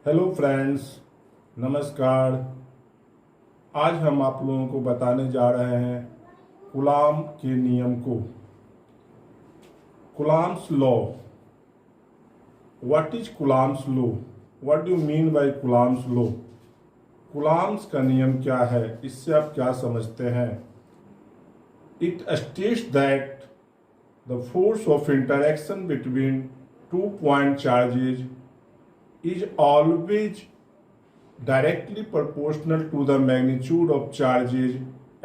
Hello friends, नमस्कार। आज हम आप लोगों को बताने जा रहे हैं कूलाम के नियम को। Coulombs law. What is coulombs law? What do you mean by coulombs law? Coulombs का नियम क्या है, इससे आप क्या समझते हैं? It states that the force of interaction between 2 point charges is always directly proportional to the magnitude of charges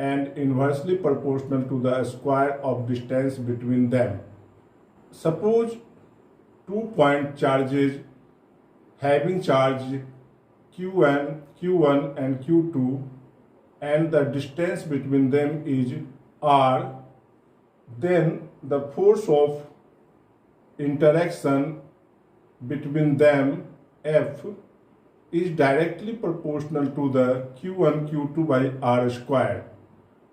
and inversely proportional to the square of distance between them. Suppose 2 point charges having charge Q1 and Q2 and the distance between them is R, then the force of interaction between them F is directly proportional to the Q1 Q2 by R square,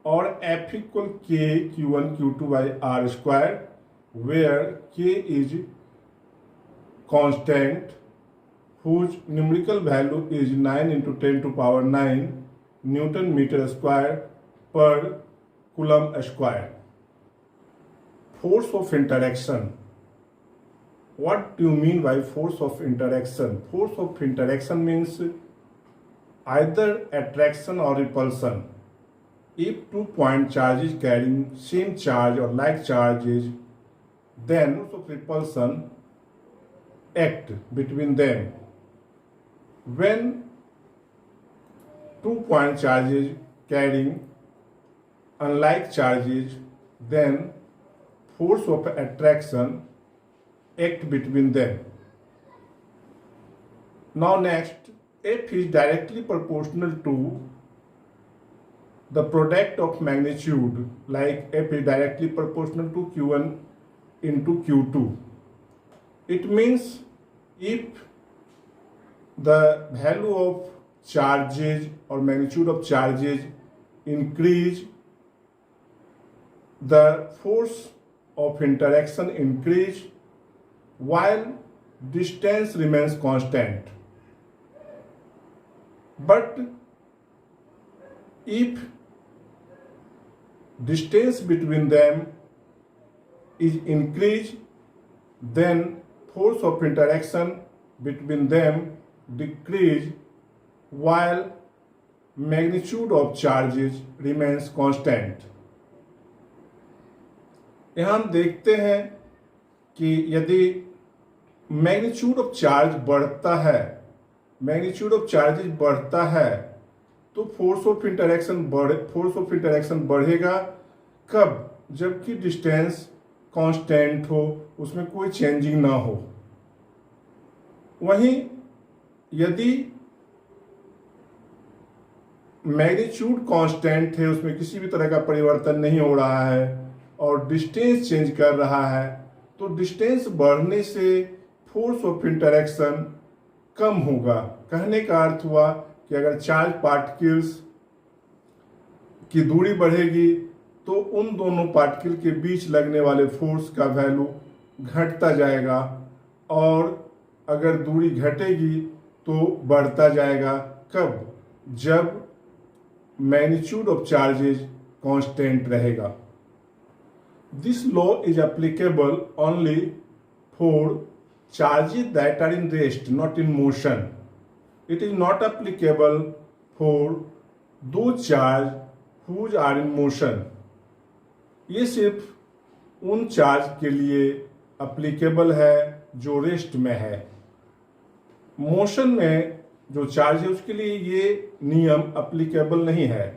or F equal K Q1 Q2 by R square, where K is constant whose numerical value is 9 into 10 to power 9 Newton meter square per Coulomb square. Force of interaction. What do you mean by force of interaction? Force of interaction means either attraction or repulsion. If 2 point charges carrying same charge or like charges, then force of repulsion act between them. When 2 point charges carrying unlike charges, then force of attraction act between them. Now next, F is directly proportional to the product of magnitude, like F is directly proportional to Q1 into Q2. It means if the value of charges or magnitude of charges increase, the force of interaction increase while distance remains constant. But if distance between them is increased, then force of interaction between them decrease while magnitude of charges remains constant. यहाँ हम देखते हैं कि यदि magnitude of charge बढ़ता है, magnitude of charges बढ़ता है, तो फोर्स ऑफ इंटरेक्शन बढ़ेगा। कब? जबकि डिस्टेंस कांस्टेंट हो, उसमें कोई चेंजिंग ना हो। वहीं यदि मैग्नीट्यूड कांस्टेंट है, उसमें किसी भी तरह का परिवर्तन नहीं हो रहा है और डिस्टेंस चेंज कर रहा है, तो डिस्टेंस बढ़ने से फोर्स ऑफ इंटरेक्शन कम होगा। कहने का अर्थ हुआ कि अगर चार्ज पार्टिकल्स की दूरी बढ़ेगी तो उन दोनों पार्टिकल के बीच लगने वाले फोर्स का वैल्यू घटता जाएगा, और अगर दूरी घटेगी तो बढ़ता जाएगा। कब? जब मैग्नीट्यूड ऑफ चार्जेस कांस्टेंट रहेगा। This law is applicable only for charges that are in rest, not in motion. It is not applicable for those charges whose are in motion. ये सिर्फ उन चार्ज के लिए applicable है जो rest में है। मोशन में जो चार्ज है उसके लिए ये नियम applicable नहीं है।